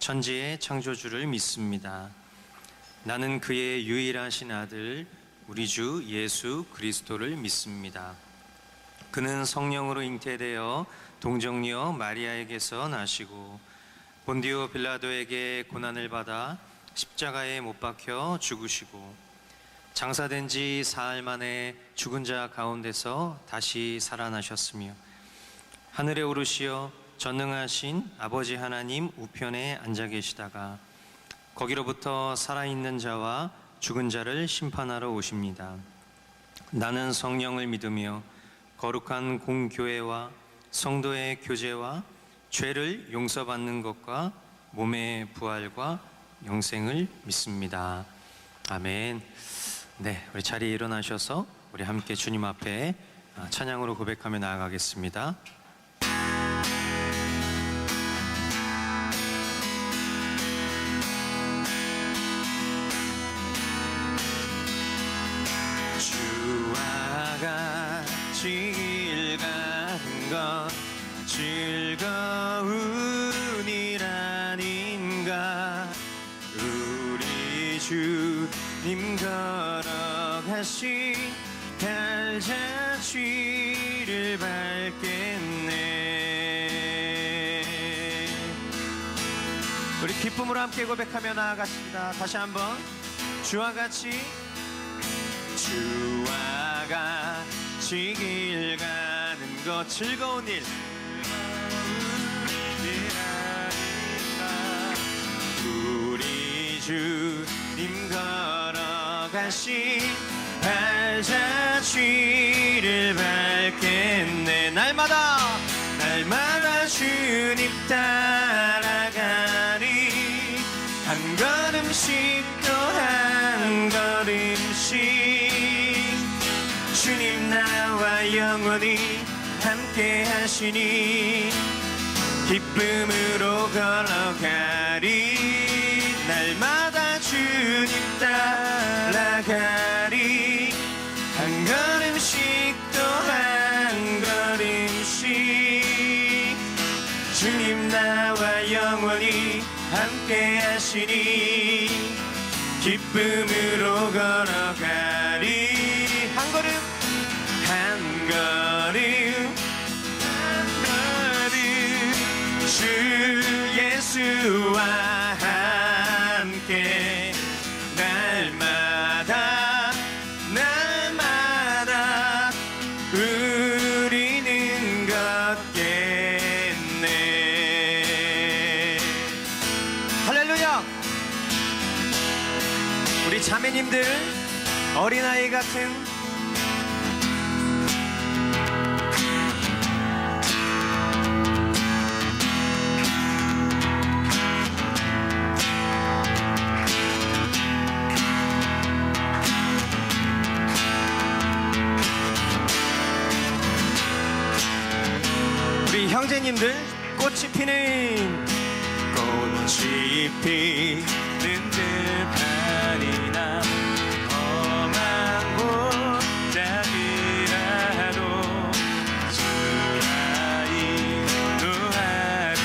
천지의 창조주를 믿습니다. 나는 그의 유일하신 아들 우리 주 예수 그리스도를 믿습니다. 그는 성령으로 잉태되어 동정녀 마리아에게서 나시고 본디오 빌라도에게 고난을 받아 십자가에 못 박혀 죽으시고 장사된 지 사흘 만에 죽은 자 가운데서 다시 살아나셨으며 하늘에 오르시어 전능하신 아버지 하나님 우편에 앉아 계시다가 거기로부터 살아있는 자와 죽은 자를 심판하러 오십니다. 나는 성령을 믿으며 거룩한 공교회와 성도의 교제와 죄를 용서받는 것과 몸의 부활과 영생을 믿습니다. 아멘. 네, 우리 자리에 일어나셔서 우리 함께 주님 앞에 찬양으로 고백하며 나아가겠습니다. 주와 같이 길 가는 것 즐거운 일 아닌가. 우리 주님 걸어가신 발자취를 밟겠네. 우리 기쁨으로 함께 고백하며 나아갔습니다. 다시 한번 주와 같이 길 가는 것 즐거운 일 우리 주님 걸어가신 발자취를 밟겠네. 날마다 주님 따라가리. 한 걸음씩 또 한 걸음씩 주님 나와 영원히 함께 하시니 기쁨으로 걸어가리. 날마다 주님 따라가리. 한 걸음씩 또 한 걸음씩 주님 나와 영원히 함께 하시니 기쁨으로 걸어가리. 한 걸음 한 걸음 주 예수와 함께 날마다 우리는 걷겠네. 할렐루야. 우리 자매님들 어린아이 같은 형제님들 꽃이 피는 들판이나 험한 곳짝이라도 주라이 노하는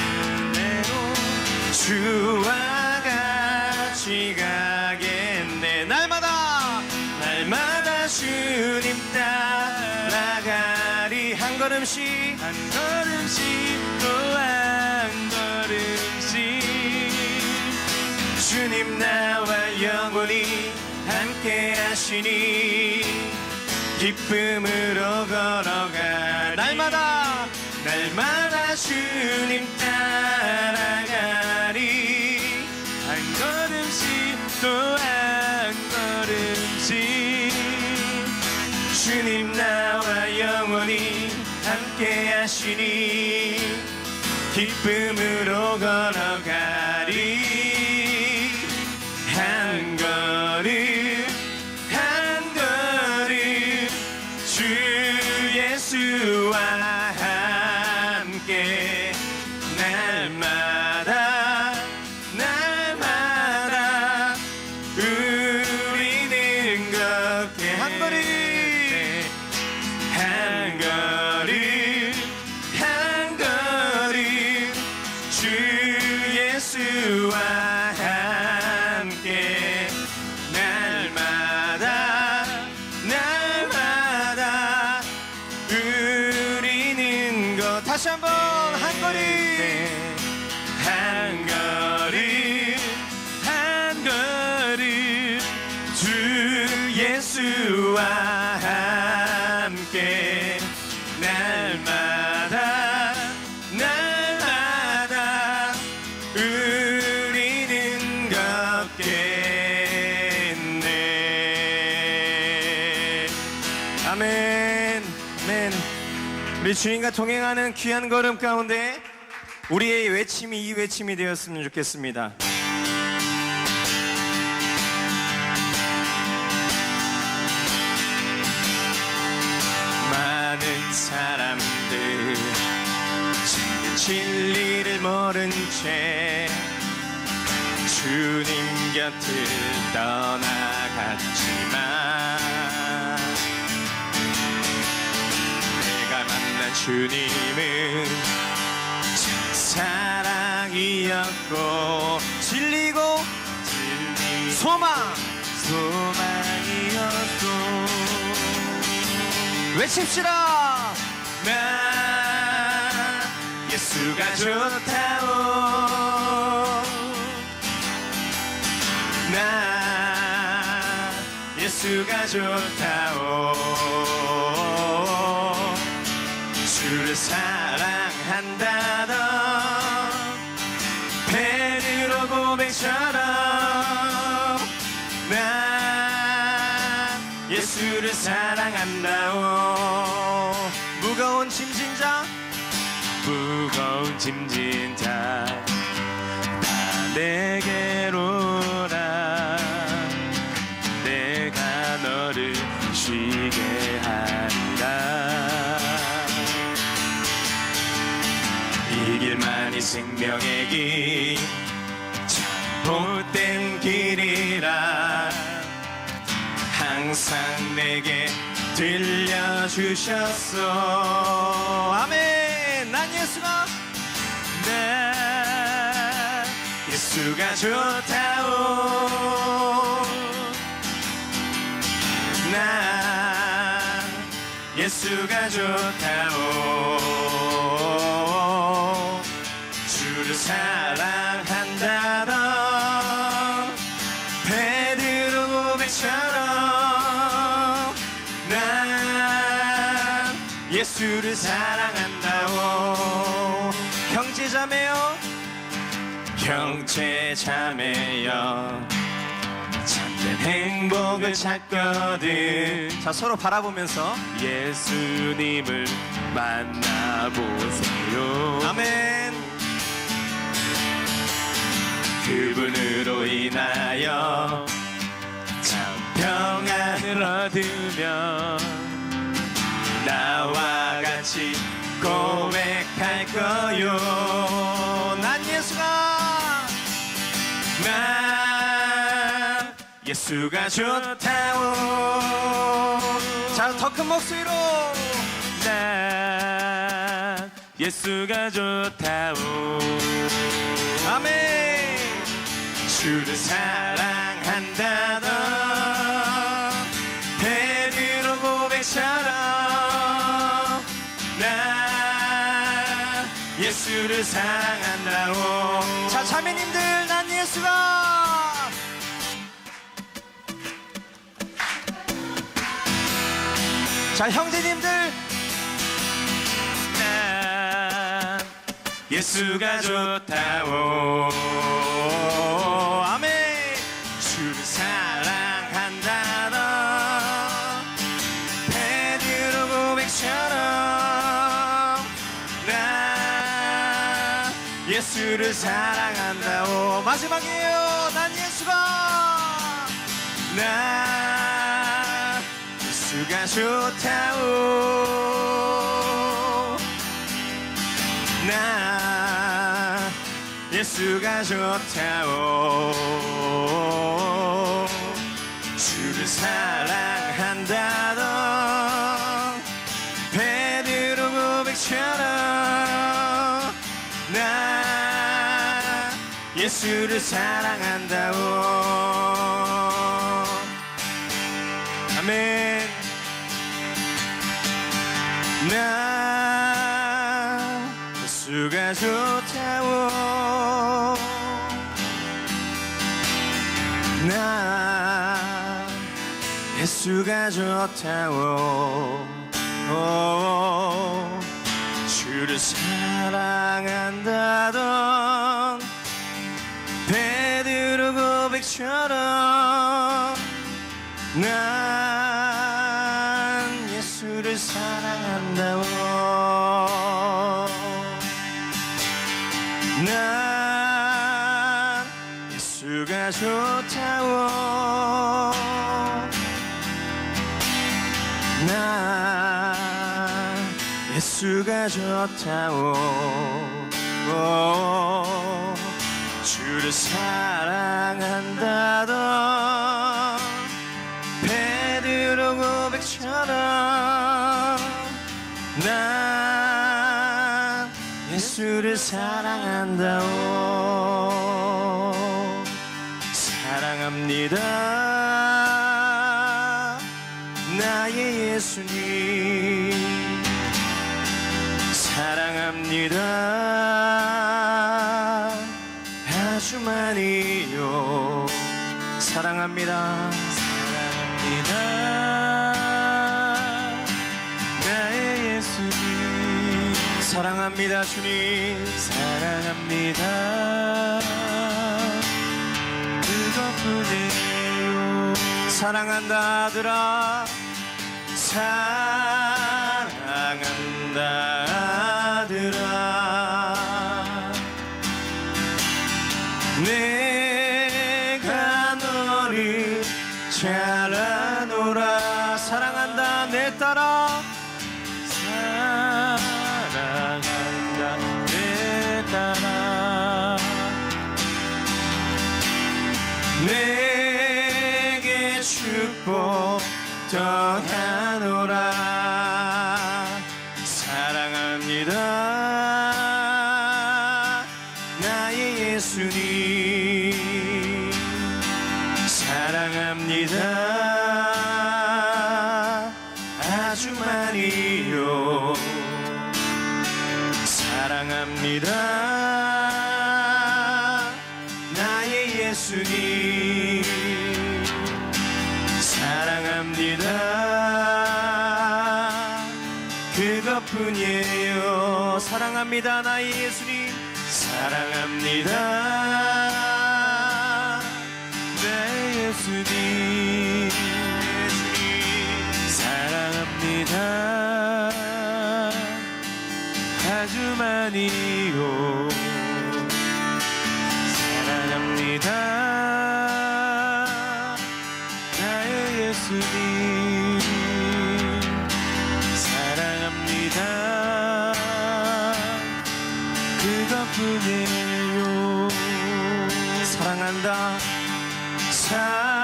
대로 주와 같이 가겠네. 날마다 주님 따라가리. 한 걸음씩 또 한 걸음씩 주님 나와 영원히 함께 하시니 기쁨으로 걸어가. 날마다 주님 따라가리. 한 걸음씩 또 한 걸음씩 주님 나와 영원히 함께 하시니 기쁨으로 걸어가리. 한 걸음 한 걸음 주 예수와 함께 날마다 우리는 걷게. 한 걸음 한 걸음 주 예수 예수와 함께 날마다 날마다 우리는 것 다시 한번 한 걸음 한 걸음 한 걸음 주 예수와 함께 날마다 날마다 우리는 걷겠네. 아멘. 아멘. 우리 주님과 동행하는 귀한 걸음 가운데 우리의 외침이 이 외침이 되었으면 좋겠습니다. 많은 사람들 진리를 모른 채 주님 곁을 떠나갔지만 내가 만난 주님은 참 사랑이었고 진리고 소망이었고 외칩시다. 나 예수가 좋다오. 나 예수가 좋다오. 주를 사랑한다던 베드로 고백처럼 나 예수를 사랑한다오. 무거운 짐진 자 다 내게로 오라. 내가 너를 쉬게 하리라. 이 길만이 생명의 길 참 못된 길이라 항상 내게 들려주셨어. 아멘. 난 예수가 좋다오. 나 예수가 좋다오. 주를 사랑한다던 베드로 고백처럼 난 예수를 사랑한다오. 형제자매여 참된 행복을 찾거든. 자, 서로 바라보면서 예수님을 만나보세요. 아멘. 그분으로 인하여 참 평안을 얻으며 나와 같이 고백할 거요. 난 예수가 좋다오. 자, 더 큰 목소리로 난 예수가 좋다오. 아멘. 주를 사랑한다던 베드로 고백처럼 난 예수를 사랑한다오. 자, 자매님들, 난 예수가 자, 형제님들, 난 예수가 좋다오. 아멘. 주를 사랑한다던 베드로 고백처럼 난 예수를 사랑한다오. 마지막이에요. 난 예수가 좋다오. 나 예수가 좋다오. 주를 사랑한다던 베드로 고백처럼 나 예수를 사랑한다오. 아멘. 나 예수가 좋다오. 나 예수가 좋다오. 주를 사랑한다던 베드로 고백처럼 난 예수를 사랑한다오. 난 예수가 좋다오. 난 예수가 좋다오. 주를 사랑한다던 베드로 고백처럼 난 예수를 사랑한다오. 사랑합니다 나의 예수님. 사랑합니다 아주 많이요. 사랑합니다. 사랑합니다 나의 예수님. 사랑합니다 주님. 사랑합니다 그것뿐이에요. 사랑한다 아들아. 사랑한다 아들아. 내가 너를 잘 아노라. 사랑한다 내 딸아. 사랑한다 내 딸아. 내게 축복 더하노라. 사랑합니다 나의 예수님. 사랑합니다 아주 많이요. 사랑합니다 나의 예수님. 사랑합니다 그것뿐이에요. 사랑합니다 나의 예수님. 사랑합니다 나의 예수님. 사랑합니다 아주 많이요. 사랑합니다 나의 예수님. 사랑합니다 그것뿐이에요. 사랑한다 사랑한다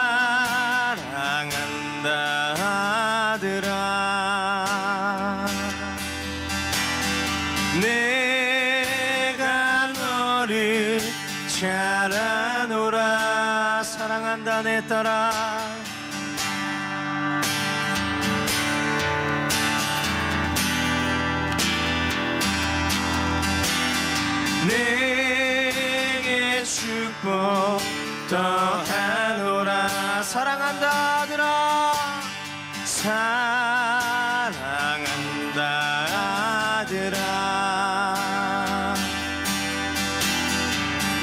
아들아. 내가 너를 잘 아노라. 사랑한다 내 딸아. 내게 축복 더하노라. 사랑한다 아들아. 사랑한다 아들아.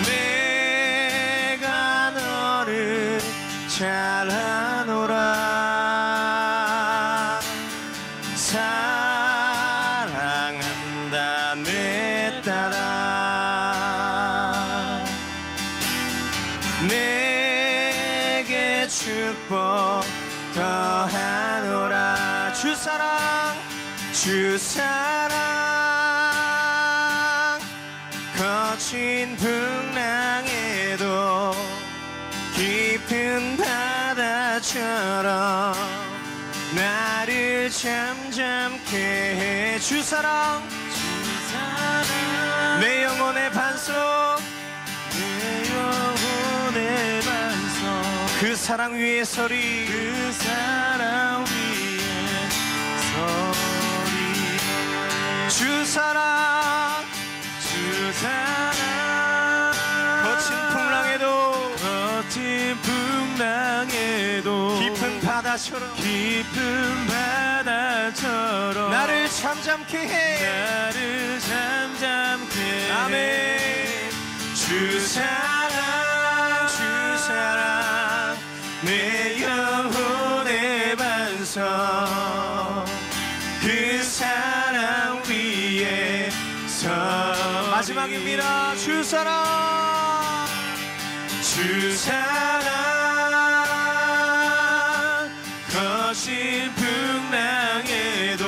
내가 너를 잘 아노라. 사랑한다 내 딸아. 내게 축복 더하노라. 주사랑 주사랑 거친 풍랑에도 깊은 바다처럼 나를 잠잠케 해. 주사랑 내 영혼의 반석 내 그 사랑 위에 서리 그 사랑 위에 서리 주 사랑 주 사랑 거친 풍랑에도 거친 풍랑에도 깊은 바다처럼 깊은 바다처럼 나를 잠잠케 해 나를 잠잠케 해. 아멘 주 사랑 주 사랑 내 영혼의 반석 그 사랑 위에 서 마지막입니다 주 사랑 주 사랑 거친 풍랑에도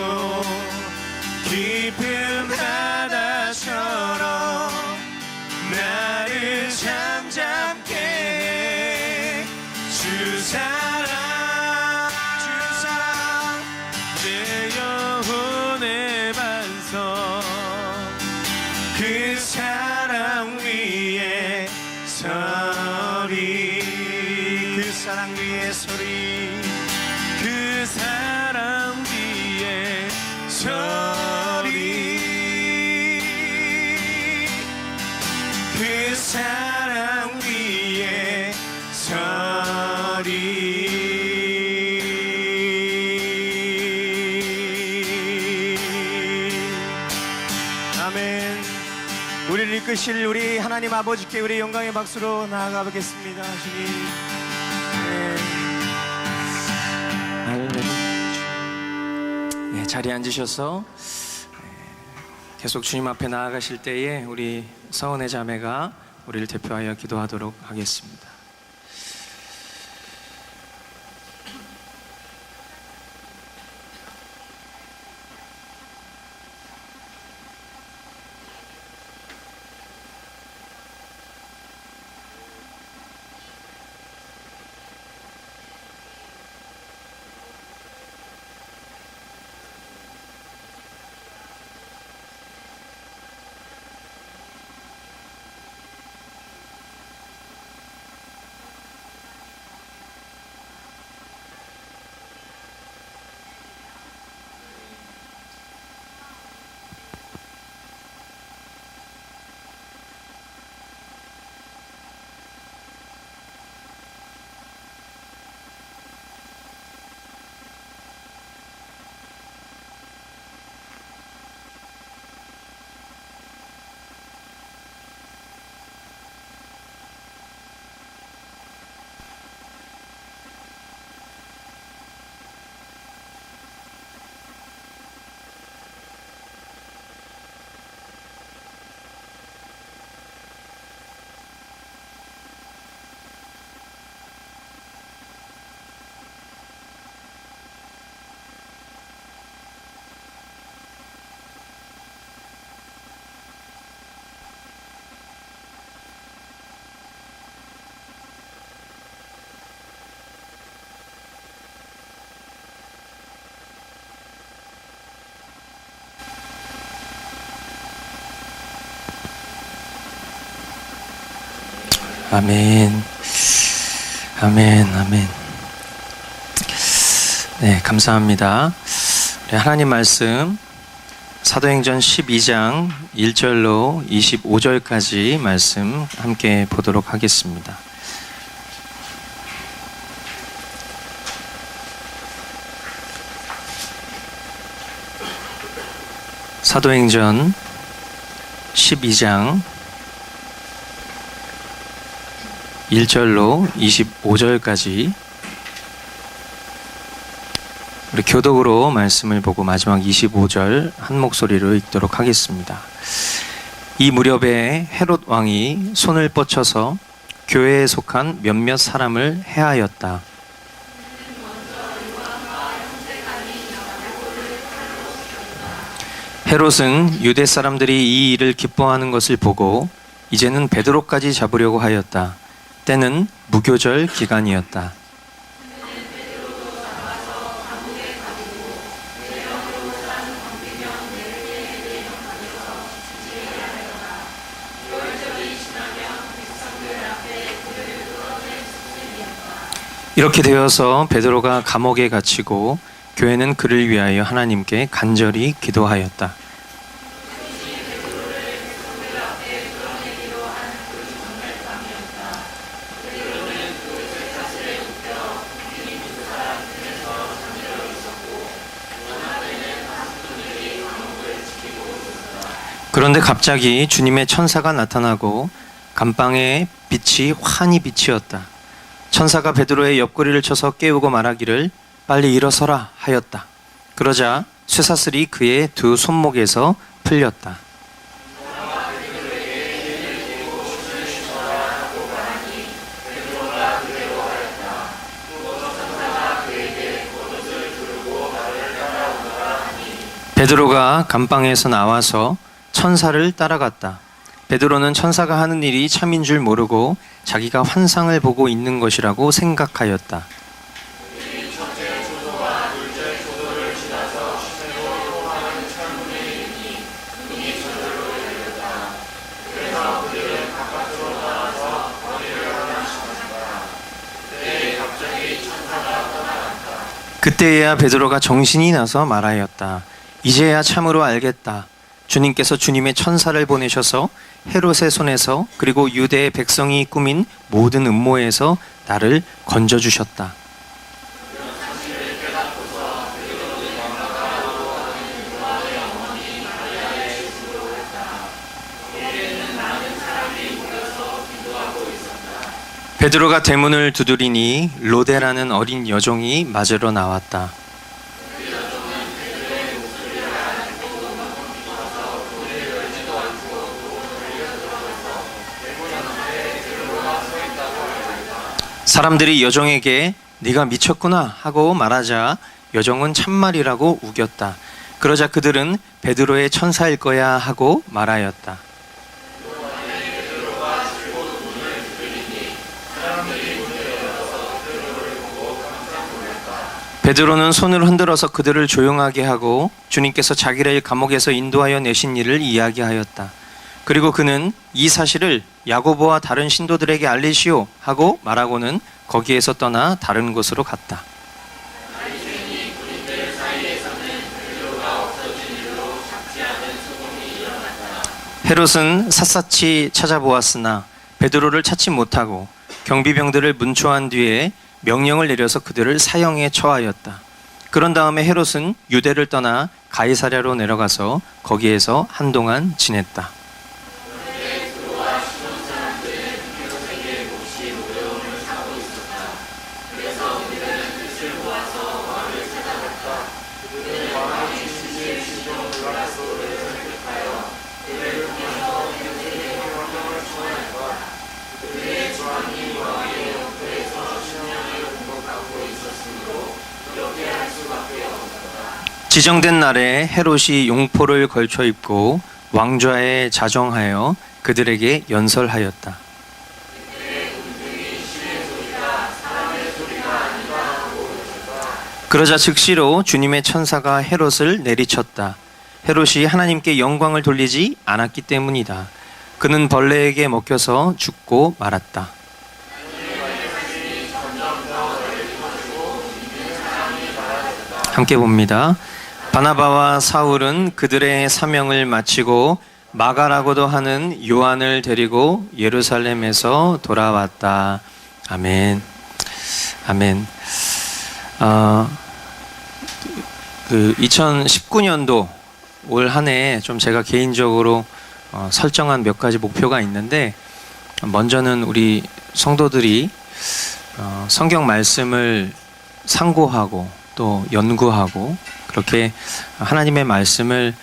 깊은 바다처럼 나를 잠잠게 해. 주 사랑 내 영혼의 반석 그 사랑 위에 서리 그 사랑 위에 서리 그 사랑 위에 서리 그 사랑 위에 서리 아멘 우리를 이끄실 우리 하나님 아버지께 우리 영광의 박수로 나아가 보겠습니다 주님 네, 자리에 앉으셔서 계속 주님 앞에 나아가실 때에 우리 서은의 자매가 우리를 대표하여 기도하도록 하겠습니다. 아멘. 아멘. 아멘. 네, 감사합니다. 네, 하나님 말씀 사도행전 12장 1절로 25절까지 말씀 함께 보도록 하겠습니다. 사도행전 12장 1절로 25절까지 우리 교독으로 말씀을 보고 마지막 25절 한 목소리로 읽도록 하겠습니다. 이 무렵에 헤롯 왕이 손을 뻗쳐서 교회에 속한 몇몇 사람을 해하였다. 헤롯은 유대 사람들이 이 일을 기뻐하는 것을 보고 이제는 베드로까지 잡으려고 하였다. 때는 무교절 기간이었다. 이렇게 되어서 베드로가 감옥에 갇히고 교회는 그를 위하여 하나님께 간절히 기도하였다. 그런데 갑자기 주님의 천사가 나타나고 감방에 빛이 환히 비치었다. 천사가 베드로의 옆구리를 쳐서 깨우고 말하기를 빨리 일어서라 하였다. 그러자 쇠사슬이 그의 두 손목에서 풀렸다. 베드로가 감방에서 나와서 천사를 따라갔다. 베드로는 천사가 하는 일이 참인 줄 모르고 자기가 환상을 보고 있는 것이라고 생각하였다. 그때야 베드로가 정신이 나서 말하였다. 이제야 참으로 알겠다. 주님께서 주님의 천사를 보내셔서 헤롯의 손에서 그리고 유대의 백성이 꾸민 모든 음모에서 나를 건져주셨다. 베드로가 대문을 두드리니 로데라는 어린 여종이 맞으러 나왔다. 사람들이 여종에게 네가 미쳤구나 하고 말하자 여종은 참말이라고 우겼다. 그러자 그들은 베드로의 천사일 거야 하고 말하였다. 베드로는 손을 흔들어서 그들을 조용하게 하고 주님께서 자기를 감옥에서 인도하여 내신 일을 이야기하였다. 그리고 그는 이 사실을 야고보와 다른 신도들에게 알리시오 하고 말하고는 거기에서 떠나 다른 곳으로 갔다. 헤롯은 샅샅이 찾아보았으나 베드로를 찾지 못하고 경비병들을 문초한 뒤에 명령을 내려서 그들을 사형에 처하였다. 그런 다음에 헤롯은 유대를 떠나 가이사랴로 내려가서 거기에서 한동안 지냈다. 지정된 날에 헤롯이 용포를 걸쳐 입고 왕좌에 자정하여 그들에게 연설하였다. 그러자 즉시로 주님의 천사가 헤롯을 내리쳤다. 헤롯이 하나님께 영광을 돌리지 않았기 때문이다. 그는 벌레에게 먹혀서 죽고 말았다. 함께 봅니다. 바나바와 사울은 그들의 사명을 마치고 마가라고도 하는 요한을 데리고 예루살렘에서 돌아왔다. 아멘. 아멘. 2019년도 올 한 해 좀 제가 개인적으로 설정한 몇 가지 목표가 있는데, 먼저는 우리 성도들이 성경 말씀을 상고하고 또 연구하고 그렇게 하나님의 말씀을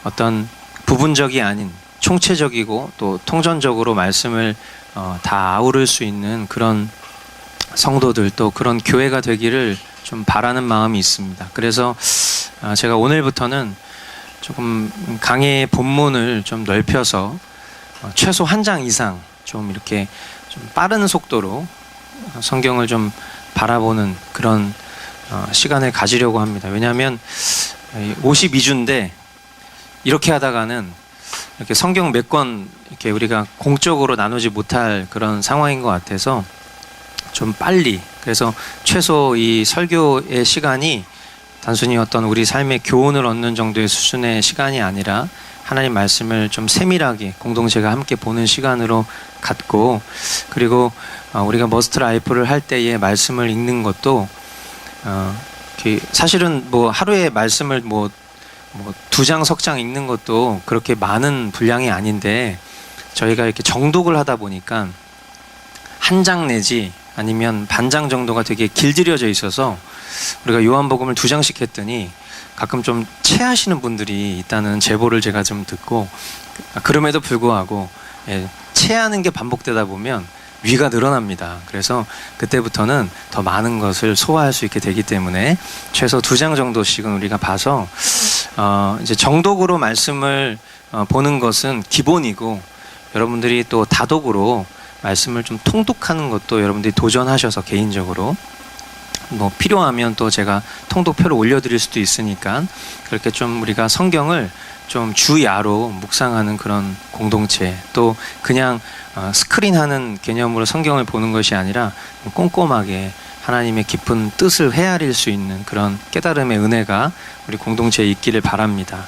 어떤 부분적이 아닌 총체적이고 또 통전적으로 말씀을 다 아우를 수 있는 그런 성도들, 또 그런 교회가 되기를 좀 바라는 마음이 있습니다. 그래서 제가 오늘부터는 조금 강의 본문을 좀 넓혀서 최소 한 장 이상 좀 이렇게 좀 빠른 속도로 성경을 좀 바라보는 그런 시간을 가지려고 합니다. 왜냐하면 52주인데 이렇게 하다가는 이렇게 성경 몇 권 이렇게 우리가 공적으로 나누지 못할 그런 상황인 것 같아서 좀 빨리 그래서 최소 이 설교의 시간이 단순히 어떤 우리 삶의 교훈을 얻는 정도의 수준의 시간이 아니라 하나님 말씀을 좀 세밀하게 공동체가 함께 보는 시간으로 갖고, 그리고 우리가 머스트 라이프를 할 때에 말씀을 읽는 것도 사실은 뭐 하루에 말씀을 뭐 2장 석장 읽는 것도 그렇게 많은 분량이 아닌데, 저희가 이렇게 정독을 하다 보니까 한 장 내지 아니면 반장 정도가 되게 길들여져 있어서 우리가 요한복음을 2장씩 했더니 가끔 좀 체하시는 분들이 있다는 제보를 제가 좀 듣고, 그럼에도 불구하고 체하는 게 반복되다 보면 위가 늘어납니다. 그래서 그때부터는 더 많은 것을 소화할 수 있게 되기 때문에 최소 2장 정도씩은 우리가 봐서 이제 정독으로 말씀을 보는 것은 기본이고, 여러분들이 또 다독으로 말씀을 좀 통독하는 것도 여러분들이 도전하셔서 개인적으로 뭐 필요하면 또 제가 통독표를 올려드릴 수도 있으니까, 그렇게 좀 우리가 성경을 좀 주야로 묵상하는 그런 공동체, 또 그냥 스크린하는 개념으로 성경을 보는 것이 아니라 꼼꼼하게 하나님의 깊은 뜻을 헤아릴 수 있는 그런 깨달음의 은혜가 우리 공동체에 있기를 바랍니다.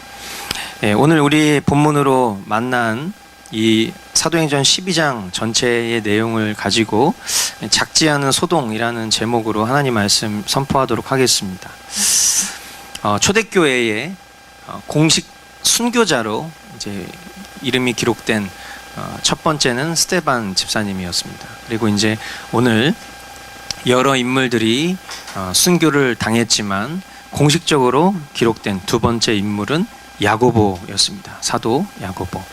오늘 우리 본문으로 만난 이 사도행전 12장 전체의 내용을 가지고 작지 않은 소동이라는 제목으로 하나님 말씀 선포하도록 하겠습니다. 초대교회의 공식 순교자로 이제 이름이 기록된 첫 번째는 스데반 집사님이었습니다. 그리고 이제 오늘 여러 인물들이 순교를 당했지만 공식적으로 기록된 두 번째 인물은 야고보였습니다. 사도 야고보.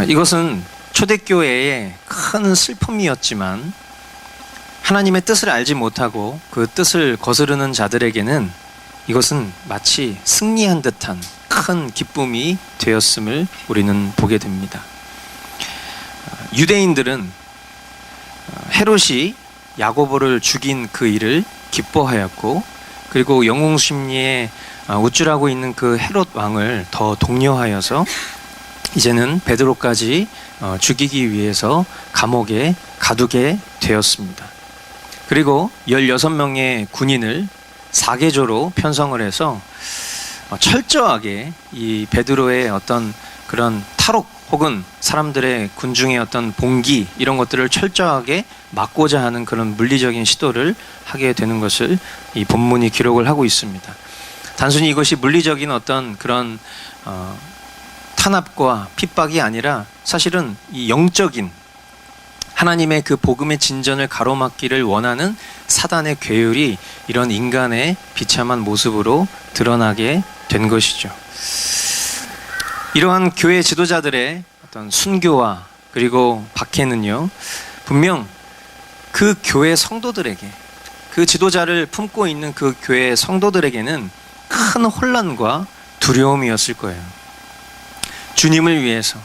이것은 초대교회의 큰 슬픔이었지만 하나님의 뜻을 알지 못하고 그 뜻을 거스르는 자들에게는 이것은 마치 승리한 듯한 큰 기쁨이 되었음을 우리는 보게 됩니다. 유대인들은 헤롯이 야고보를 죽인 그 일을 기뻐하였고, 그리고 영웅 심리에 우쭐하고 있는 그 헤롯 왕을 더 독려하여서 이제는 베드로까지 죽이기 위해서 감옥에 가두게 되었습니다. 그리고 16명의 군인을 사계조로 편성을 해서 철저하게 이 베드로의 어떤 그런 탈옥 혹은 사람들의 군중의 어떤 봉기 이런 것들을 철저하게 막고자 하는 그런 물리적인 시도를 하게 되는 것을 이 본문이 기록을 하고 있습니다. 단순히 이것이 물리적인 어떤 그런 탄압과 핍박이 아니라 사실은 이 영적인 하나님의 그 복음의 진전을 가로막기를 원하는 사단의 괴율이 이런 인간의 비참한 모습으로 드러나게 된 것이죠. 이러한 교회 지도자들의 어떤 순교와 그리고 박해는요, 분명 그 교회 성도들에게, 그 지도자를 품고 있는 그 교회 성도들에게는 큰 혼란과 두려움이었을 거예요. 주님을 위해서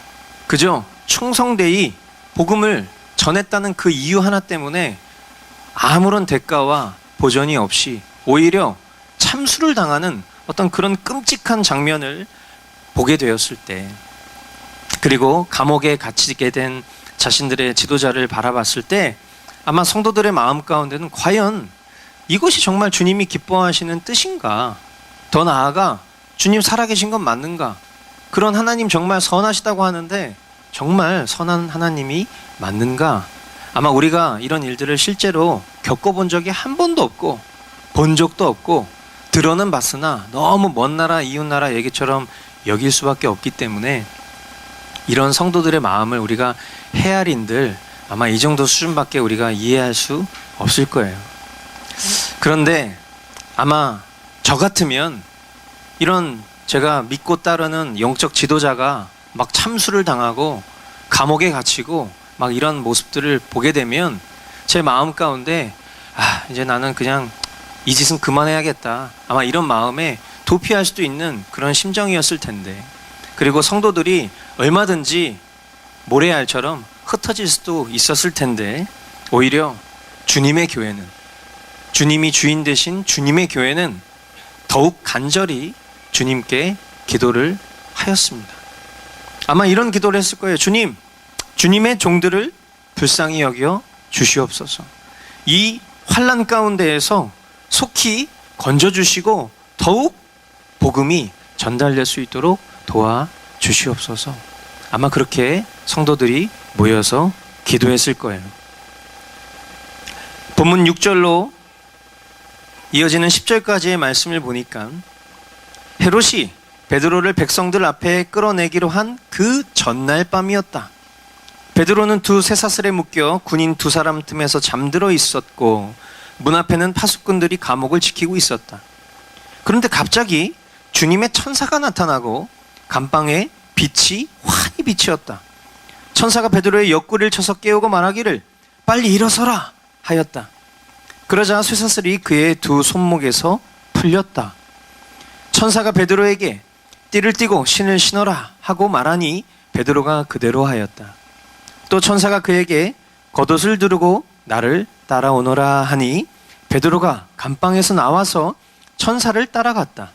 그저 충성되이 복음을 전했다는 그 이유 하나 때문에 아무런 대가와 보전이 없이 오히려 참수를 당하는 어떤 그런 끔찍한 장면을 보게 되었을 때, 그리고 감옥에 갇히게 된 자신들의 지도자를 바라봤을 때 아마 성도들의 마음 가운데는 과연 이것이 정말 주님이 기뻐하시는 뜻인가? 더 나아가 주님 살아계신 건 맞는가? 그런 하나님 정말 선하시다고 하는데 정말 선한 하나님이 맞는가? 아마 우리가 이런 일들을 실제로 겪어본 적이 한 번도 없고 본 적도 없고 들어는 봤으나 너무 먼 나라 이웃 나라 얘기처럼 여길 수밖에 없기 때문에 이런 성도들의 마음을 우리가 헤아린들 아마 이 정도 수준밖에 우리가 이해할 수 없을 거예요. 그런데 아마 저 같으면 이런 제가 믿고 따르는 영적 지도자가 막 참수를 당하고 감옥에 갇히고 막 이런 모습들을 보게 되면 제 마음 가운데 이제 나는 그냥 이 짓은 그만해야겠다, 아마 이런 마음에 도피할 수도 있는 그런 심정이었을 텐데, 그리고 성도들이 얼마든지 모래알처럼 흩어질 수도 있었을 텐데, 오히려 주님의 교회는, 주님이 주인 되신 주님의 교회는 더욱 간절히 주님께 기도를 하였습니다. 아마 이런 기도를 했을 거예요. 주님, 주님의 종들을 불쌍히 여겨 주시옵소서. 이 환난 가운데에서 속히 건져주시고 더욱 복음이 전달될 수 있도록 도와주시옵소서. 아마 그렇게 성도들이 모여서 기도했을 거예요. 본문 6절로 이어지는 10절까지의 말씀을 보니까 헤롯이 베드로를 백성들 앞에 끌어내기로 한 그 전날 밤이었다. 베드로는 두 쇠사슬에 묶여 군인 두 사람 틈에서 잠들어 있었고 문 앞에는 파수꾼들이 감옥을 지키고 있었다. 그런데 갑자기 주님의 천사가 나타나고 감방에 빛이 환히 비치었다. 천사가 베드로의 옆구리를 쳐서 깨우고 말하기를 빨리 일어서라 하였다. 그러자 쇠사슬이 그의 두 손목에서 풀렸다. 천사가 베드로에게 띠를 띠고 신을 신어라 하고 말하니 베드로가 그대로 하였다. 또 천사가 그에게 겉옷을 두르고 나를 따라오너라 하니 베드로가 감방에서 나와서 천사를 따라갔다.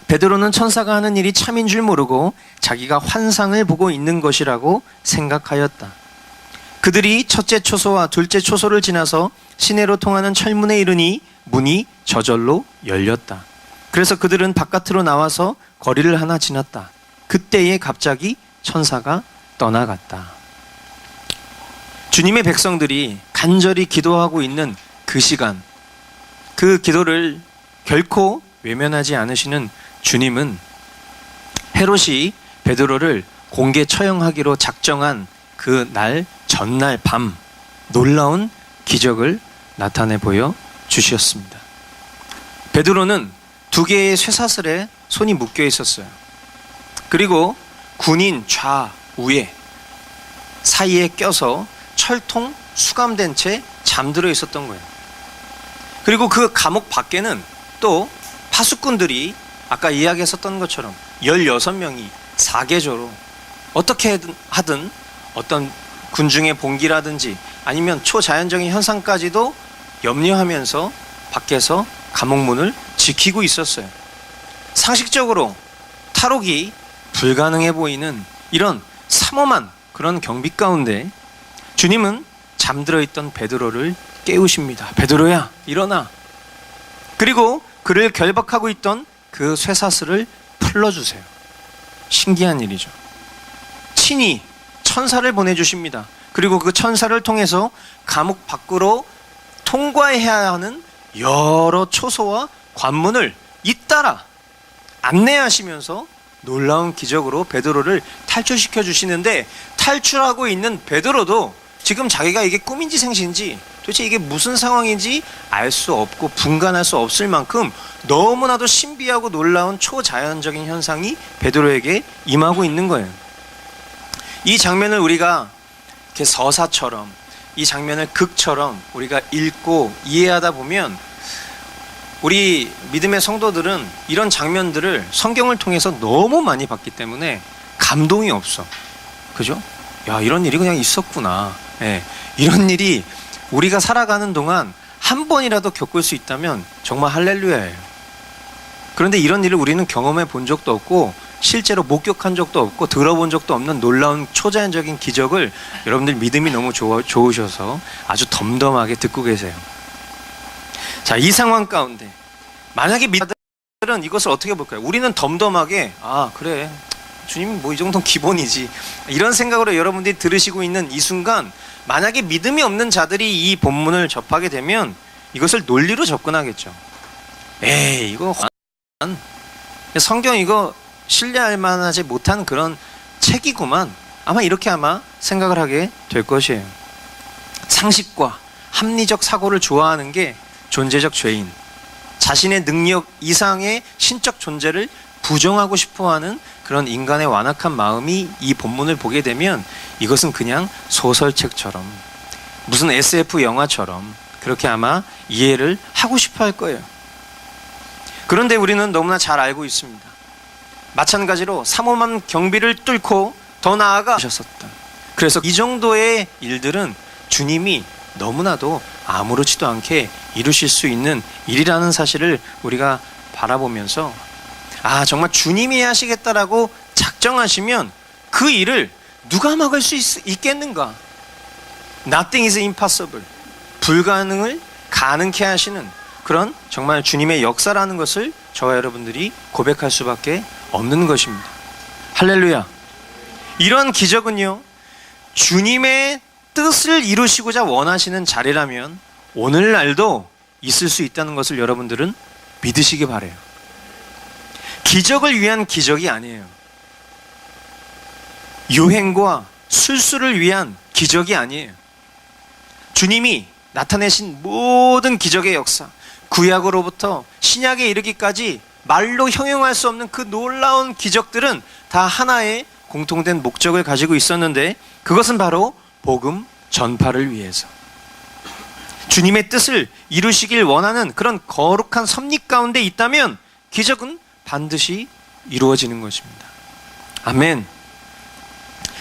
베드로는 천사가 하는 일이 참인 줄 모르고 자기가 환상을 보고 있는 것이라고 생각하였다. 그들이 첫째 초소와 둘째 초소를 지나서 시내로 통하는 철문에 이르니 문이 저절로 열렸다. 그래서 그들은 바깥으로 나와서 거리를 하나 지났다. 그때에 갑자기 천사가 떠나갔다. 주님의 백성들이 간절히 기도하고 있는 그 시간, 그 기도를 결코 외면하지 않으시는 주님은 헤롯이 베드로를 공개 처형하기로 작정한 그 날 전날 밤 놀라운 기적을 나타내 보여 주셨습니다. 베드로는 두 개의 쇠사슬에 손이 묶여 있었어요. 그리고 군인 좌우에 사이에 껴서 철통 수감된 채 잠들어 있었던 거예요. 그리고 그 감옥 밖에는 또 파수꾼들이 아까 이야기했었던 것처럼 16명이 사계조로 어떻게 하든 어떤 군중의 봉기라든지 아니면 초자연적인 현상까지도 염려하면서 밖에서 감옥문을 지키고 있었어요. 상식적으로 탈옥이 불가능해 보이는 이런 삼엄한 그런 경비 가운데 주님은 잠들어 있던 베드로를 깨우십니다. 베드로야, 일어나. 그리고 그를 결박하고 있던 그 쇠사슬을 풀어주세요. 신기한 일이죠. 친히 천사를 보내주십니다. 그리고 그 천사를 통해서 감옥 밖으로 통과해야 하는 여러 초소와 관문을 잇따라 안내하시면서 놀라운 기적으로 베드로를 탈출시켜 주시는데, 탈출하고 있는 베드로도 지금 자기가 이게 꿈인지 생시인지 도대체 이게 무슨 상황인지 알 수 없고 분간할 수 없을 만큼 너무나도 신비하고 놀라운 초자연적인 현상이 베드로에게 임하고 있는 거예요. 이 장면을 우리가 이렇게 서사처럼, 이 장면을 극처럼 우리가 읽고 이해하다 보면 우리 믿음의 성도들은 이런 장면들을 성경을 통해서 너무 많이 봤기 때문에 감동이 없어. 그죠? 야, 이런 일이 그냥 있었구나. 예, 이런 일이 우리가 살아가는 동안 한 번이라도 겪을 수 있다면 정말 할렐루야예요. 그런데 이런 일을 우리는 경험해 본 적도 없고 실제로 목격한 적도 없고 들어본 적도 없는 놀라운 초자연적인 기적을 여러분들 믿음이 너무 좋으셔서 아주 덤덤하게 듣고 계세요. 자, 이 상황 가운데 만약에 믿음들은 이것을 어떻게 볼까요? 우리는 덤덤하게 아 그래 주님 뭐 이 정도는 기본이지, 이런 생각으로 여러분들이 들으시고 있는 이 순간, 만약에 믿음이 없는 자들이 이 본문을 접하게 되면 이것을 논리로 접근하겠죠. 에이 이거 성경 이거 신뢰할 만하지 못한 그런 책이구만, 아마 이렇게 아마 생각을 하게 될 것이에요. 상식과 합리적 사고를 좋아하는 게 존재적 죄인, 자신의 능력 이상의 신적 존재를 부정하고 싶어하는 그런 인간의 완악한 마음이 이 본문을 보게 되면 이것은 그냥 소설책처럼 무슨 SF 영화처럼 그렇게 아마 이해를 하고 싶어 할 거예요. 그런데 우리는 너무나 잘 알고 있습니다. 마찬가지로 삼엄한 경비를 뚫고 더 나아가 하셨었다. 그래서 이 정도의 일들은 주님이 너무나도 아무렇지도 않게 이루실 수 있는 일이라는 사실을 우리가 바라보면서 아 정말 주님이 하시겠다라고 작정하시면 그 일을 누가 막을 수 있겠는가? Nothing is impossible. 불가능을 가능케 하시는 그런 정말 주님의 역사라는 것을 저와 여러분들이 고백할 수밖에 없는 것입니다. 할렐루야. 이런 기적은요, 주님의 뜻을 이루시고자 원하시는 자리라면 오늘날도 있을 수 있다는 것을 여러분들은 믿으시기 바라요. 기적을 위한 기적이 아니에요. 유행과 술수를 위한 기적이 아니에요. 주님이 나타내신 모든 기적의 역사, 구약으로부터 신약에 이르기까지 말로 형용할 수 없는 그 놀라운 기적들은 다 하나의 공통된 목적을 가지고 있었는데, 그것은 바로 복음 전파를 위해서 주님의 뜻을 이루시길 원하는 그런 거룩한 섭리 가운데 있다면 기적은 반드시 이루어지는 것입니다. 아멘.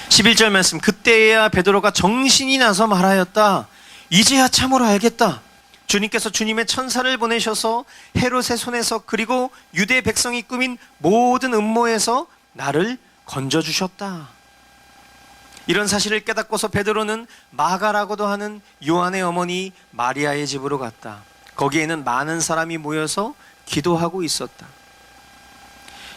11절 말씀, 그때야 베드로가 정신이 나서 말하였다. 이제야 참으로 알겠다. 주님께서 주님의 천사를 보내셔서 헤롯의 손에서 그리고 유대 백성이 꾸민 모든 음모에서 나를 건져주셨다. 이런 사실을 깨닫고서 베드로는 마가라고도 하는 요한의 어머니 마리아의 집으로 갔다. 거기에는 많은 사람이 모여서 기도하고 있었다.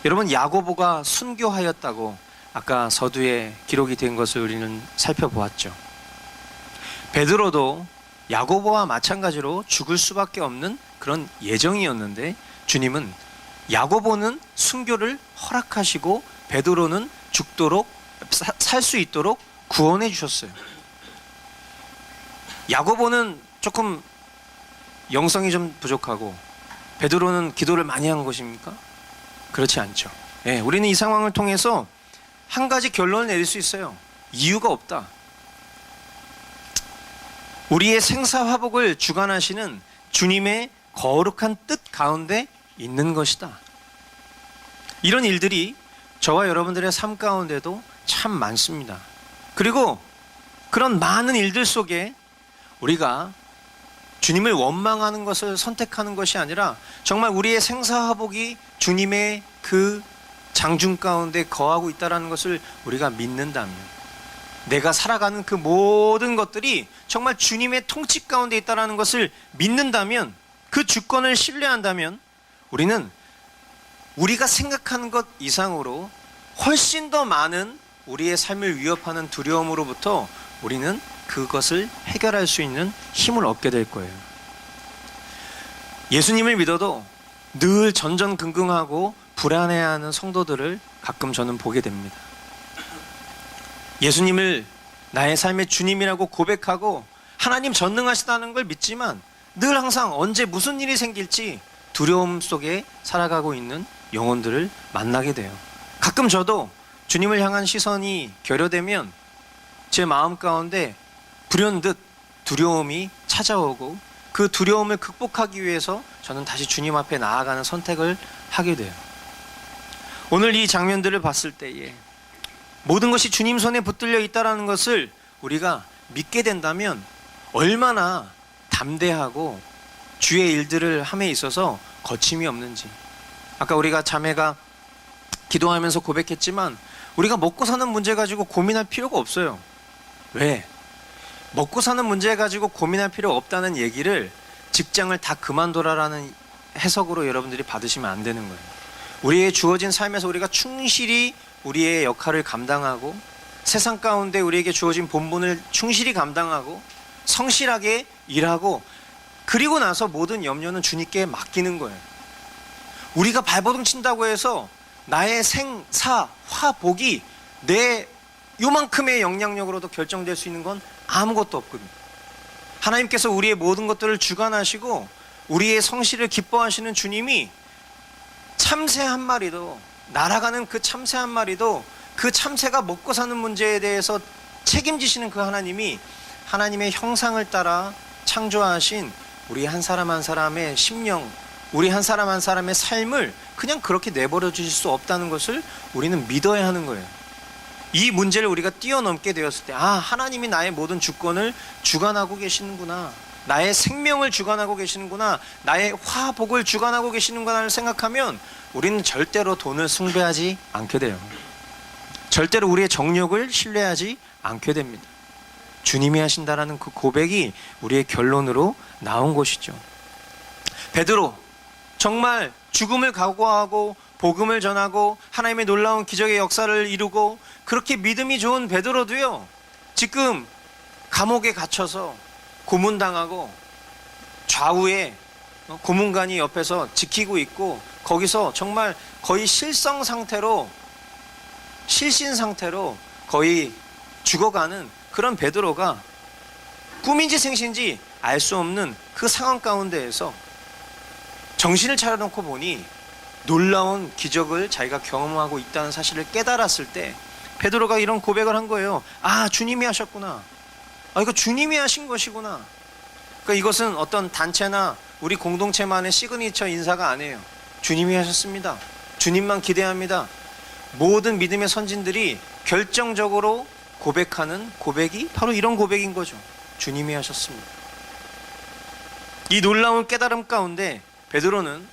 여러분, 야고보가 순교하였다고 아까 서두에 기록이 된 것을 우리는 살펴보았죠. 베드로도 야고보와 마찬가지로 죽을 수밖에 없는 그런 예정이었는데, 주님은 야고보는 순교를 허락하시고 베드로는 죽도록 살 수 있도록 구원해 주셨어요. 야고보는 조금 영성이 좀 부족하고 베드로는 기도를 많이 한 것입니까? 그렇지 않죠. 예, 우리는 이 상황을 통해서 한 가지 결론을 내릴 수 있어요. 이유가 없다. 우리의 생사화복을 주관하시는 주님의 거룩한 뜻 가운데 있는 것이다. 이런 일들이 저와 여러분들의 삶 가운데도 참 많습니다. 그리고 그런 많은 일들 속에 우리가 주님을 원망하는 것을 선택하는 것이 아니라 정말 우리의 생사화복이 주님의 그 장중 가운데 거하고 있다는 것을 우리가 믿는다면, 내가 살아가는 그 모든 것들이 정말 주님의 통치 가운데 있다는 것을 믿는다면, 그 주권을 신뢰한다면 우리는 우리가 생각하는 것 이상으로 훨씬 더 많은 우리의 삶을 위협하는 두려움으로부터 우리는 그것을 해결할 수 있는 힘을 얻게 될 거예요. 예수님을 믿어도 늘 전전긍긍하고 불안해하는 성도들을 가끔 저는 보게 됩니다. 예수님을 나의 삶의 주님이라고 고백하고 하나님 전능하시다는 걸 믿지만 늘 항상 언제 무슨 일이 생길지 두려움 속에 살아가고 있는 영혼들을 만나게 돼요. 가끔 저도 주님을 향한 시선이 결여되면 제 마음 가운데 불현듯 두려움이 찾아오고, 그 두려움을 극복하기 위해서 저는 다시 주님 앞에 나아가는 선택을 하게 돼요. 오늘 이 장면들을 봤을 때에 모든 것이 주님 손에 붙들려 있다는 것을 우리가 믿게 된다면 얼마나 담대하고 주의 일들을 함에 있어서 거침이 없는지. 아까 우리가 자매가 기도하면서 고백했지만 우리가 먹고 사는 문제 가지고 고민할 필요가 없어요. 왜? 먹고 사는 문제 가지고 고민할 필요 없다는 얘기를 직장을 다 그만둬라라는 해석으로 여러분들이 받으시면 안 되는 거예요. 우리의 주어진 삶에서 우리가 충실히 우리의 역할을 감당하고, 세상 가운데 우리에게 주어진 본분을 충실히 감당하고 성실하게 일하고, 그리고 나서 모든 염려는 주님께 맡기는 거예요. 우리가 발버둥 친다고 해서 나의 생사 화복이 내 요만큼의 영향력으로도 결정될 수 있는 건 아무것도 없거든요. 하나님께서 우리의 모든 것들을 주관하시고 우리의 성실을 기뻐하시는 주님이 참새 한 마리도, 날아가는 그 참새 한 마리도 그 참새가 먹고 사는 문제에 대해서 책임지시는 그 하나님이 하나님의 형상을 따라 창조하신 우리 한 사람 한 사람의 심령, 우리 한 사람 한 사람의 삶을 그냥 그렇게 내버려 주실 수 없다는 것을 우리는 믿어야 하는 거예요. 이 문제를 우리가 뛰어넘게 되었을 때, 아, 하나님이 나의 모든 주권을 주관하고 계시는구나, 나의 생명을 주관하고 계시는구나, 나의 화복을 주관하고 계시는구나를 생각하면 우리는 절대로 돈을 숭배하지 않게 돼요. 절대로 우리의 정욕을 신뢰하지 않게 됩니다. 주님이 하신다라는 그 고백이 우리의 결론으로 나온 것이죠. 베드로, 정말 죽음을 각오하고 복음을 전하고 하나님의 놀라운 기적의 역사를 이루고 그렇게 믿음이 좋은 베드로도요, 지금 감옥에 갇혀서 고문당하고 좌우에 고문관이 옆에서 지키고 있고 거기서 정말 거의 실성 상태로, 실신 상태로 거의 죽어가는 그런 베드로가 꿈인지 생신지 알 수 없는 그 상황 가운데에서 정신을 차려놓고 보니 놀라운 기적을 자기가 경험하고 있다는 사실을 깨달았을 때 베드로가 이런 고백을 한 거예요. 아, 주님이 하셨구나. 아, 이거 주님이 하신 것이구나. 그러니까 이것은 어떤 단체나 우리 공동체만의 시그니처 인사가 아니에요. 주님이 하셨습니다. 주님만 기대합니다. 모든 믿음의 선진들이 결정적으로 고백하는 고백이 바로 이런 고백인 거죠. 주님이 하셨습니다. 이 놀라운 깨달음 가운데 베드로는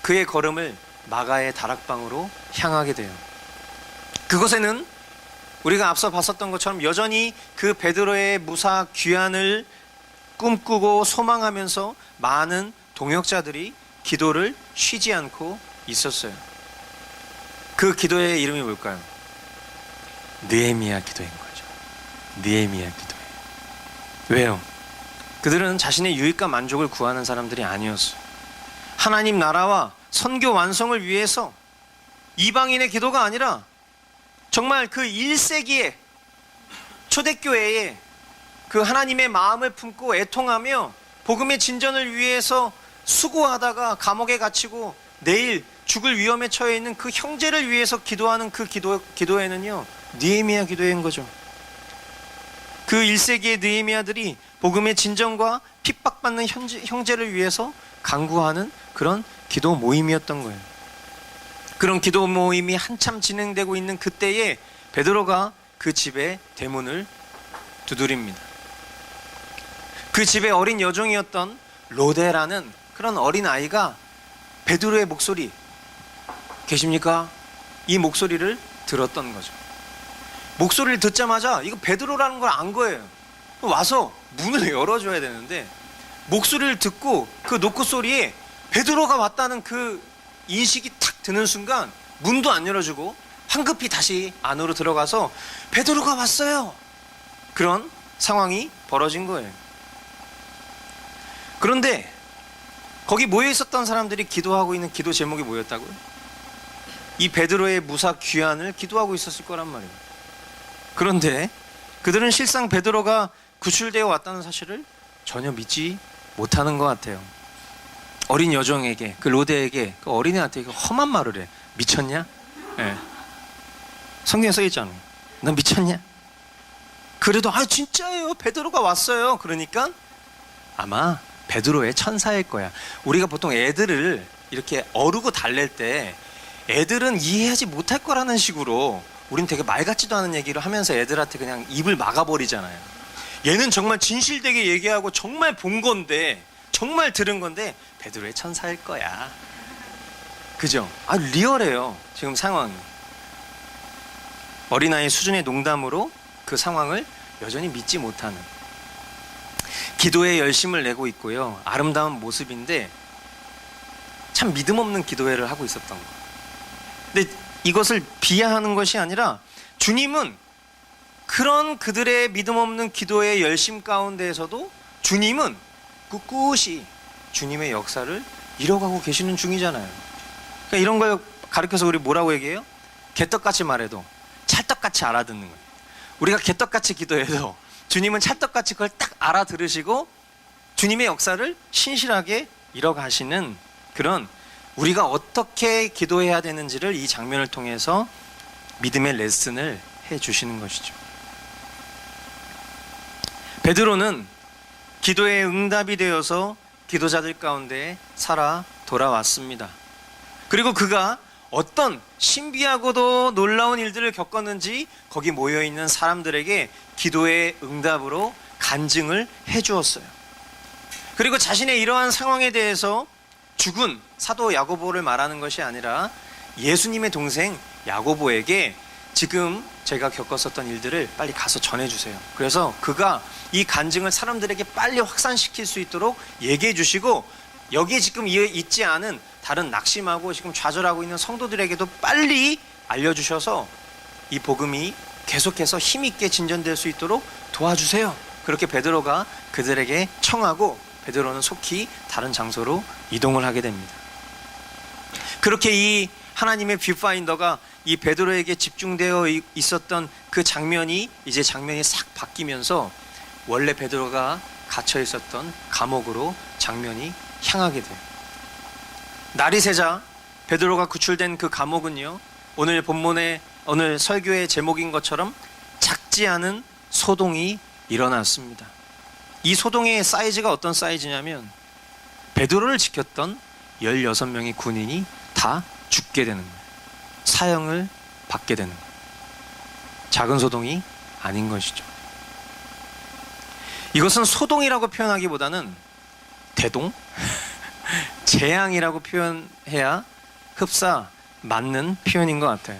그의 걸음을 마가의 다락방으로 향하게 돼요. 그곳에는 우리가 앞서 봤었던 것처럼 여전히 그 베드로의 무사 귀환을 꿈꾸고 소망하면서 많은 동역자들이 기도를 쉬지 않고 있었어요. 그 기도의 이름이 뭘까요? 느헤미야 기도인 거죠. 느헤미야 기도예요. 왜요? 그들은 자신의 유익과 만족을 구하는 사람들이 아니었어요. 하나님 나라와 선교 완성을 위해서 이방인의 기도가 아니라 정말 그 1세기의 초대교회에 그 하나님의 마음을 품고 애통하며 복음의 진전을 위해서 수고하다가 감옥에 갇히고 내일 죽을 위험에 처해 있는 그 형제를 위해서 기도하는 그 기도에는요, 느헤미야 기도인 거죠. 그 1세기의 느헤미야들이 복음의 진전과 핍박받는 형제를 위해서 간구하는 그런 기도 모임이었던 거예요. 그런 기도 모임이 한참 진행되고 있는 그때에 베드로가 그 집의 대문을 두드립니다. 그 집의 어린 여종이었던 로데라는 그런 어린 아이가 베드로의 목소리, 계십니까? 이 목소리를 들었던 거죠. 목소리를 듣자마자 이거 베드로라는 걸 안 거예요. 와서 문을 열어줘야 되는데 목소리를 듣고 그 노크 소리에 베드로가 왔다는 그 인식이 탁 드는 순간 문도 안 열어주고 황급히 다시 안으로 들어가서 베드로가 왔어요. 그런 상황이 벌어진 거예요. 그런데 거기 모여 있었던 사람들이 기도하고 있는 기도 제목이 뭐였다고요? 이 베드로의 무사 귀환을 기도하고 있었을 거란 말이에요. 그런데 그들은 실상 베드로가 구출되어 왔다는 사실을 전혀 믿지 못하는 것 같아요. 어린 여종에게, 그 로데에게, 그 어린애한테 험한 말을 해. 미쳤냐? 네. 성경에 써 있잖아요. 너 미쳤냐? 그래도 아 진짜예요. 베드로가 왔어요. 그러니까 아마 베드로의 천사일 거야. 우리가 보통 애들을 이렇게 어르고 달랠 때 애들은 이해하지 못할 거라는 식으로 우린 되게 말 같지도 않은 얘기를 하면서 애들한테 그냥 입을 막아버리잖아요. 얘는 정말 진실되게 얘기하고 정말 본 건데, 정말 들은 건데 베드로의 천사일 거야. 그죠? 아 리얼해요. 지금 상황이. 어린아이 수준의 농담으로 그 상황을 여전히 믿지 못하는, 기도에 열심을 내고 있고요. 아름다운 모습인데 참 믿음 없는 기도회를 하고 있었던 거. 근데 이것을 비하하는 것이 아니라 주님은 그런 그들의 믿음 없는 기도의 열심 가운데에서도 주님은 꿋꿋이 주님의 역사를 이뤄가고 계시는 중이잖아요. 그러니까 이런 걸 가르쳐서 우리 뭐라고 얘기해요? 개떡같이 말해도 찰떡같이 알아듣는 거예요. 우리가 개떡같이 기도해도 주님은 찰떡같이 그걸 딱 알아들으시고 주님의 역사를 신실하게 이뤄가시는 그런, 우리가 어떻게 기도해야 되는지를 이 장면을 통해서 믿음의 레슨을 해주시는 것이죠. 베드로는 기도의 응답이 되어서 기도자들 가운데 살아 돌아왔습니다. 그리고 그가 어떤 신비하고도 놀라운 일들을 겪었는지 거기 모여있는 사람들에게 기도의 응답으로 간증을 해주었어요. 그리고 자신의 이러한 상황에 대해서 죽은 사도 야고보를 말하는 것이 아니라 예수님의 동생 야고보에게 지금 제가 겪었었던 일들을 빨리 가서 전해주세요. 그래서 그가 이 간증을 사람들에게 빨리 확산시킬 수 있도록 얘기해 주시고, 여기에 지금 있지 않은 다른 낙심하고 지금 좌절하고 있는 성도들에게도 빨리 알려주셔서 이 복음이 계속해서 힘있게 진전될 수 있도록 도와주세요. 그렇게 베드로가 그들에게 청하고 베드로는 속히 다른 장소로 이동을 하게 됩니다. 그렇게 이 하나님의 뷰파인더가 이 베드로에게 집중되어 있었던 그 장면이 이제 장면이 싹 바뀌면서 원래 베드로가 갇혀 있었던 감옥으로 장면이 향하게 돼요. 날이 새자 베드로가 구출된 그 감옥은요, 오늘 본문의 오늘 설교의 제목인 것처럼 작지 않은 소동이 일어났습니다. 이 소동의 사이즈가 어떤 사이즈냐면 베드로를 지켰던 16명의 군인이 다 죽게 되는 거예요. 사형을 받게 되는 거예요. 작은 소동이 아닌 것이죠. 이것은 소동이라고 표현하기보다는 대동? 재앙이라고 표현해야 흡사 맞는 표현인 것 같아요.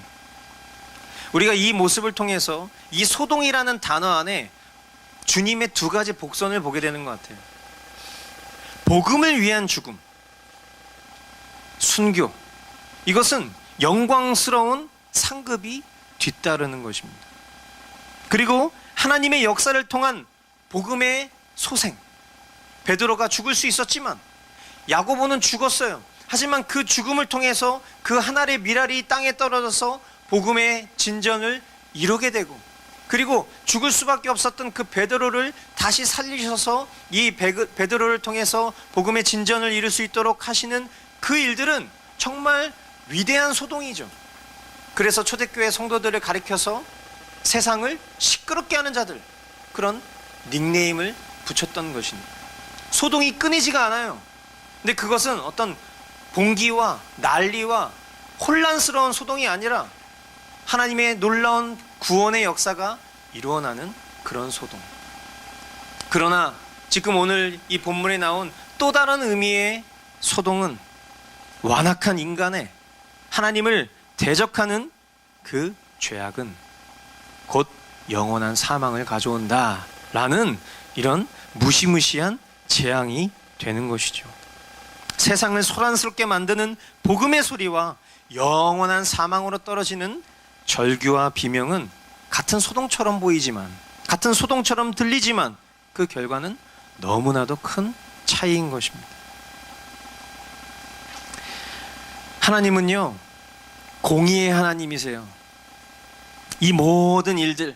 우리가 이 모습을 통해서 이 소동이라는 단어 안에 주님의 두 가지 복선을 보게 되는 것 같아요. 복음을 위한 죽음, 순교. 이것은 영광스러운 상급이 뒤따르는 것입니다. 그리고 하나님의 역사를 통한 복음의 소생. 베드로가 죽을 수 있었지만 야고보는 죽었어요. 하지만 그 죽음을 통해서 그 한 알의 밀알이 땅에 떨어져서 복음의 진전을 이루게 되고, 그리고 죽을 수밖에 없었던 그 베드로를 다시 살리셔서 이 베드로를 통해서 복음의 진전을 이룰 수 있도록 하시는 그 일들은 정말 위대한 소동이죠. 그래서 초대교회 성도들을 가리켜서 세상을 시끄럽게 하는 자들, 그런 닉네임을 붙였던 것입니다. 소동이 끊이지가 않아요. 근데 그것은 어떤 봉기와 난리와 혼란스러운 소동이 아니라 하나님의 놀라운 구원의 역사가 이루어나는 그런 소동. 그러나 지금 오늘 이 본문에 나온 또 다른 의미의 소동은 완악한 인간의 하나님을 대적하는 그 죄악은 곧 영원한 사망을 가져온다라는 이런 무시무시한 재앙이 되는 것이죠. 세상을 소란스럽게 만드는 복음의 소리와 영원한 사망으로 떨어지는 절규와 비명은 같은 소동처럼 보이지만, 같은 소동처럼 들리지만 그 결과는 너무나도 큰 차이인 것입니다. 하나님은요, 공의의 하나님이세요. 이 모든 일들,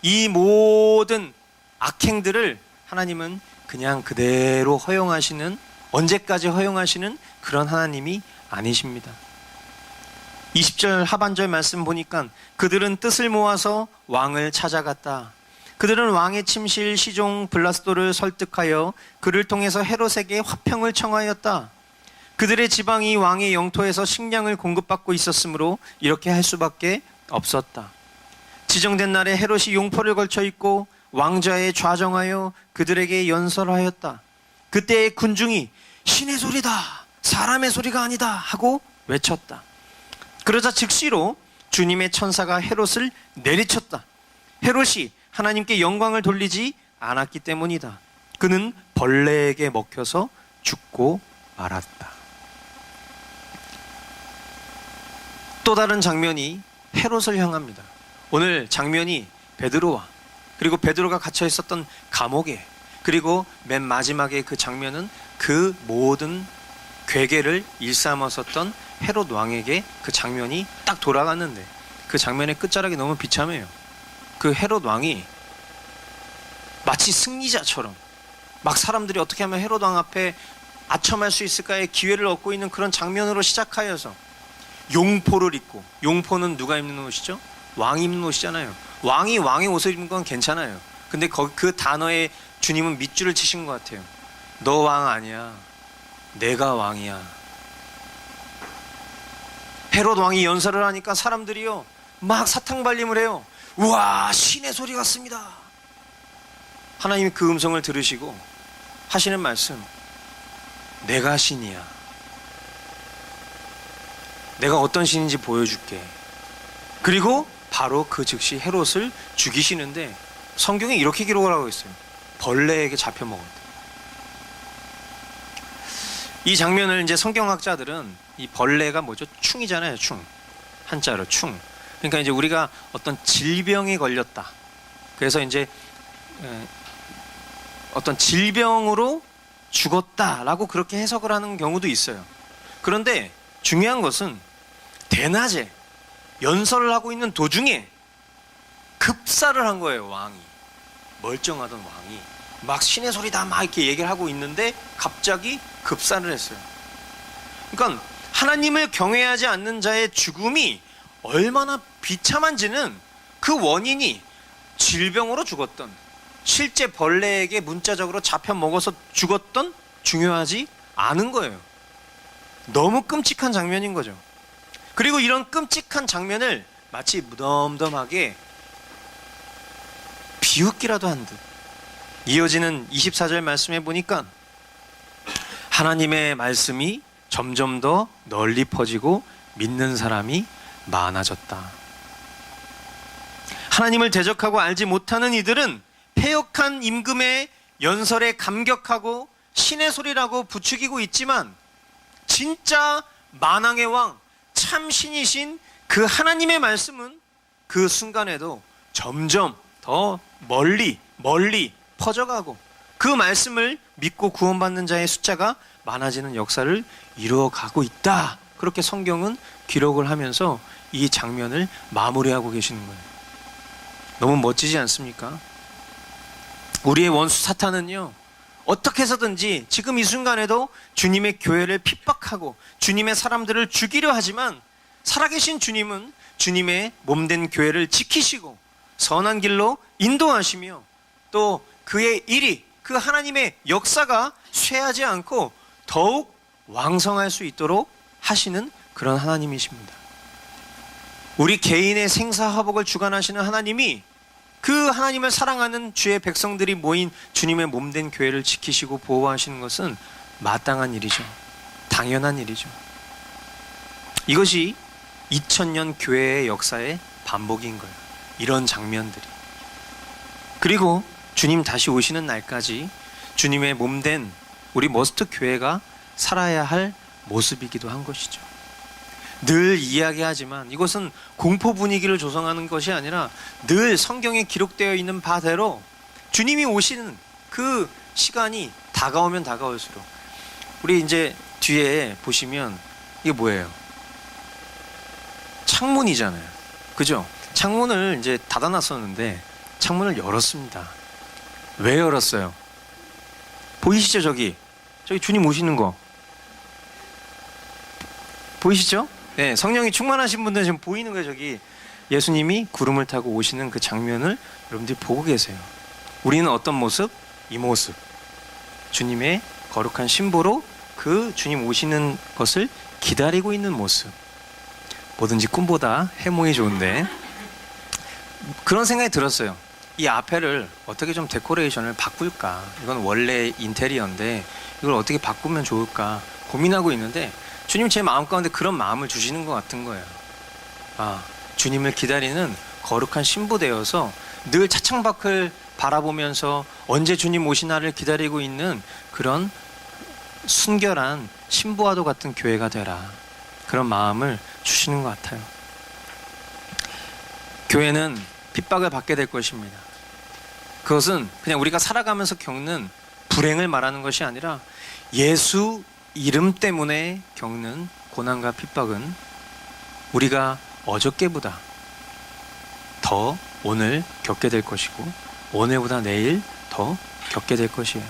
이 모든 악행들을 하나님은 그냥 그대로 허용하시는, 언제까지 허용하시는 그런 하나님이 아니십니다. 20절 하반절 말씀 보니까 그들은 뜻을 모아서 왕을 찾아갔다. 그들은 왕의 침실 시종 블라스도를 설득하여 그를 통해서 헤롯에게 화평을 청하였다. 그들의 지방이 왕의 영토에서 식량을 공급받고 있었으므로 이렇게 할 수밖에 없었다. 지정된 날에 헤롯이 용포를 걸쳐 입고 왕좌에 좌정하여 그들에게 연설하였다. 그때의 군중이 신의 소리다, 사람의 소리가 아니다 하고 외쳤다. 그러자 즉시로 주님의 천사가 헤롯을 내리쳤다. 헤롯이 하나님께 영광을 돌리지 않았기 때문이다. 그는 벌레에게 먹혀서 죽고 말았다. 또 다른 장면이 헤롯을 향합니다. 오늘 장면이 베드로와, 그리고 베드로가 갇혀 있었던 감옥에, 그리고 맨 마지막에 그 장면은 그 모든 괴계를 일삼았었던 헤롯 왕에게 그 장면이 딱 돌아갔는데, 그 장면의 끝자락이 너무 비참해요. 그 헤롯 왕이 마치 승리자처럼 막 사람들이 어떻게 하면 헤롯 왕 앞에 아첨할 수 있을까의 기회를 얻고 있는 그런 장면으로 시작하여서 용포를 입고, 용포는 누가 입는 옷이죠? 왕이 입는 옷이잖아요. 왕이 왕의 옷을 입는 건 괜찮아요. 근데 그 단어에 주님은 밑줄을 치신 것 같아요. 너 왕 아니야, 내가 왕이야. 헤롯 왕이 연설을 하니까 사람들이요 막 사탕발림을 해요. 우와, 신의 소리 같습니다. 하나님이 그 음성을 들으시고 하시는 말씀, 내가 신이야. 내가 어떤 신인지 보여줄게. 그리고 바로 그 즉시 헤롯을 죽이시는데 성경에 이렇게 기록을 하고 있어요. 벌레에게 잡혀 먹었다. 이 장면을 이제 성경학자들은 이 벌레가 뭐죠? 충이잖아요. 충. 한자로 충. 그러니까 이제 우리가 어떤 질병에 걸렸다. 그래서 이제 어떤 질병으로 죽었다라고 그렇게 해석을 하는 경우도 있어요. 그런데 중요한 것은 대낮에 연설을 하고 있는 도중에 급사를 한 거예요. 왕이. 멀쩡하던 왕이 막 신의 소리다 막 이렇게 얘기를 하고 있는데 갑자기 급사를 했어요. 그러니까 하나님을 경외하지 않는 자의 죽음이 얼마나 비참한지는 그 원인이 질병으로 죽었던, 실제 벌레에게 문자적으로 잡혀 먹어서 죽었던 중요하지 않은 거예요. 너무 끔찍한 장면인 거죠. 그리고 이런 끔찍한 장면을 마치 무덤덤하게 비웃기라도 한 듯 이어지는 24절 말씀해 보니까 하나님의 말씀이 점점 더 널리 퍼지고 믿는 사람이 많아졌다. 하나님을 대적하고 알지 못하는 이들은 패역한 임금의 연설에 감격하고 신의 소리라고 부추기고 있지만 진짜 만왕의 왕 참 신이신 그 하나님의 말씀은 그 순간에도 점점 더 멀리 퍼져가고 그 말씀을 믿고 구원받는 자의 숫자가 많아지는 역사를 이루어가고 있다. 그렇게 성경은 기록을 하면서 이 장면을 마무리하고 계시는 거예요. 너무 멋지지 않습니까? 우리의 원수 사탄은요, 어떻게 해서든지 지금 이 순간에도 주님의 교회를 핍박하고 주님의 사람들을 죽이려 하지만 살아계신 주님은 주님의 몸된 교회를 지키시고 선한 길로 인도하시며 또 그의 일이, 그 하나님의 역사가 쇠하지 않고 더욱 왕성할 수 있도록 하시는 그런 하나님이십니다. 우리 개인의 생사화복을 주관하시는 하나님이 그 하나님을 사랑하는 주의 백성들이 모인 주님의 몸된 교회를 지키시고 보호하시는 것은 마땅한 일이죠. 당연한 일이죠. 이것이 2000년 교회의 역사의 반복인 거예요. 이런 장면들이. 그리고 주님 다시 오시는 날까지 주님의 몸된 우리 머스트 교회가 살아야 할 모습이기도 한 것이죠. 늘 이야기하지만 이것은 공포 분위기를 조성하는 것이 아니라 늘 성경에 기록되어 있는 바대로 주님이 오시는 그 시간이 다가오면 다가올수록, 우리 이제 뒤에 보시면 이게 뭐예요? 창문이잖아요. 그죠? 창문을 이제 닫아놨었는데 창문을 열었습니다. 왜 열었어요? 보이시죠? 저기 주님 오시는 거 보이시죠? 네, 성령이 충만하신 분들 지금 보이는 거예요. 저기 예수님이 구름을 타고 오시는 그 장면을 여러분들이 보고 계세요. 우리는 어떤 모습? 이 모습. 주님의 거룩한 신부로 그 주님 오시는 것을 기다리고 있는 모습. 뭐든지 꿈보다 해몽이 좋은데 그런 생각이 들었어요. 이 앞에를 어떻게 좀 데코레이션을 바꿀까? 이건 원래 인테리어인데 이걸 어떻게 바꾸면 좋을까 고민하고 있는데 주님 제 마음 가운데 그런 마음을 주시는 것 같은 거예요. 아, 주님을 기다리는 거룩한 신부 되어서 늘 차창밖을 바라보면서 언제 주님 오시나를 기다리고 있는 그런 순결한 신부와도 같은 교회가 되라. 그런 마음을 주시는 것 같아요. 교회는 핍박을 받게 될 것입니다. 그것은 그냥 우리가 살아가면서 겪는 불행을 말하는 것이 아니라 예수 이름 때문에 겪는 고난과 핍박은 우리가 어저께보다 더 오늘 겪게 될 것이고 오늘보다 내일 더 겪게 될 것이에요.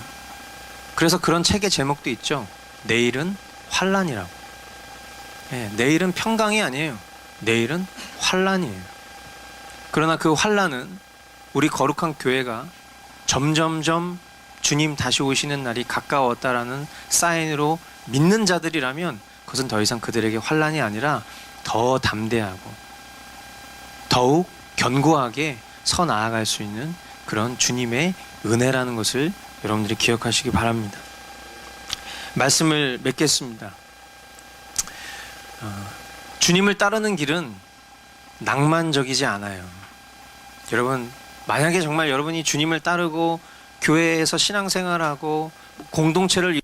그래서 그런 책의 제목도 있죠. 내일은 환난이라고. 네, 내일은 평강이 아니에요. 내일은 환난이에요. 그러나 그 환난은 우리 거룩한 교회가 점점점 주님 다시 오시는 날이 가까웠다라는 사인으로 믿는 자들이라면 그것은 더 이상 그들에게 환난이 아니라 더 담대하고 더욱 견고하게 서 나아갈 수 있는 그런 주님의 은혜라는 것을 여러분들이 기억하시기 바랍니다. 말씀을 맺겠습니다. 주님을 따르는 길은 낭만적이지 않아요. 여러분, 만약에 정말 여러분이 주님을 따르고 교회에서 신앙생활하고 공동체를